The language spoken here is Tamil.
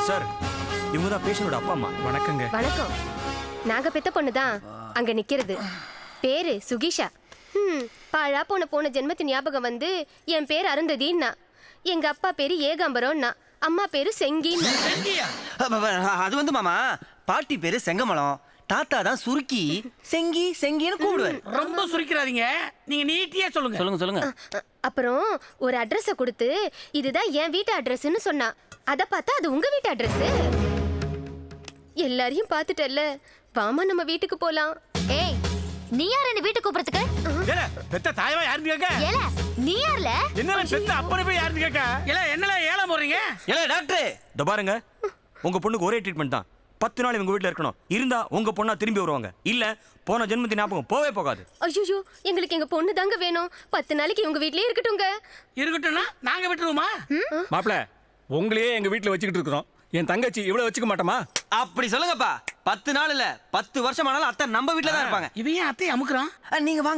சார், இவங்க தான் பேஷண்டோட அப்பா அம்மா. வணக்கங்க. வணக்கம். நாங்க பெத்த பொண்ணுதான் அங்க நிக்கிறது. பேரு சுகிஷா. பாழா போன ஜென்மத்து ஞாபகம் வந்து என் பேர் அருந்ததின்னா, எங்க அப்பா பேரு ஏகாம்பரம்னா, அம்மா பேரு செங்கின்னா. அது வந்து மாமா, பாட்டி பேரு செங்கமலம், தாத்தா தான் சுருக்கி செங்கி செங்கின்னு கூப்பிடுவாரு. ரொம்ப சுருக்கிறாதீங்க, நீங்க நீட்டியா சொல்லுங்க. சொல்லுங்க சொல்லுங்க. அப்புறம் ஒரு அட்ரஸ கொடுத்து இதுதான் என் வீட்டு அட்ரஸ்ன்னு சொன்னா. அத பார்த்தா அது உங்க வீட்டு அட்ரஸ். எல்லாரையும் பார்த்துட்டல்ல, வாமா நம்ம வீட்டுக்கு போலாம். ஏய், நீ யார் என்ன வீட்டுக்கு கூப்பிடுறதுக்கு? ஏல பெத்த தாயவா யாருன்னு கேக்க? ஏல நீ யார்ல? என்னல பெத்த அப்பனே போய் யாருன்னு கேக்க? ஏல என்னல ஏல போறீங்க? ஏல டாக்டர், இதோ பாருங்க, உங்க பொண்ணுக்கு ஒரே ட்ரீட்மெண்ட் தான். 10 நாள் இவங்க வீட்டுல இருக்கணும். இருந்தா உங்க பொண்ணா திரும்பி வருவாங்க. இல்ல போன ஜென்மத்தின் ஞாபகம் போவே போகாது. ஐயோ, எங்களுக்கு எங்க பொண்ணு தாங்க வேணும். 10 நாளைக்கு உங்க வீட்லயே இருக்கட்டும்ங்க. இருக்கட்டும்னா நாங்க விட்டுருவோமா? மாப்பிள, உங்களையே எங்க வீட்டுல வச்சுக்கிட்டு இருக்கிறோம். என் தங்கச்சி இவ்வளவு வச்சுக்க மாட்டோமா? அப்படி சொல்லுங்கப்பா. 10 நாள் இல்ல, 10 வருஷம் ஆனாலும் அத்தை நம்ம வீட்டுல தான் இருப்பாங்க. இவன் ஏன் அத்தையை அமுக்குறான்? நீங்க வாங்க.